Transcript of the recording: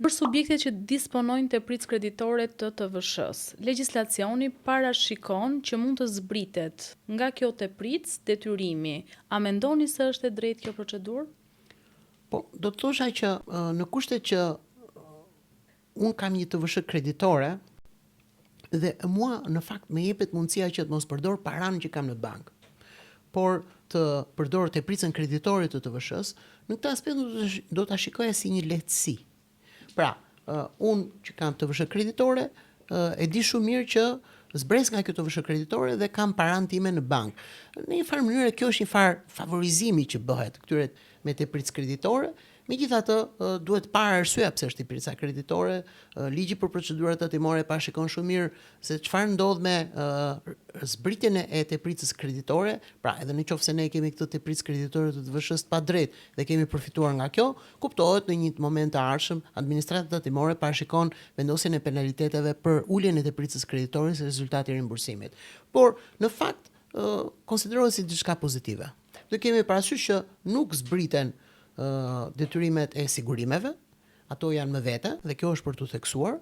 Për subjektet që disponojnë tepritës kreditore të TVSH-s, legjislacioni parashikon që mund të zbritet nga kjo tepritës detyrimi. A mendoni se është e drejtë kjo procedurë? Po, do të thosha që në kushtet që unë kam një TVSH kreditore dhe mua në fakt më jepet mundësia që të mos përdor paranë që kam në bankë, por të përdor tepritën kreditore të TVSH-s, në këtë aspekt do ta shikoja si një lehtësi. Pra, unë që kam TVSH kreditore, e di shumë mirë që zbres nga kjo TVSH kreditore dhe kam paranë time në bankë. Në një farë mënyrë kjo është një farë favorizimi që bëhet këtyre me tepritës kreditore. Megjithatë, duhet parë arsyeja pse është tepritësa kreditore. Ligji për procedurat tatimore parashikon shumë mirë se çfarë ndodh me zbritjen e tepritës kreditore. Pra, edhe nëse ne kemi këtë tepritës kreditore të TVSH-s pa drejt dhe kemi përfituar nga kjo, kuptohet në një moment të ardhshëm administrata tatimore parashikon vendosjen e penaliteteve për uljen e tepritës kreditore si rezultat i rimbursimit. Por, në fakt, konsiderohet si diçka pozitive. Do kemi parasysh që nuk zbriten detyrimet e sigurimeve, ato janë më vete dhe kjo është për të theksuar,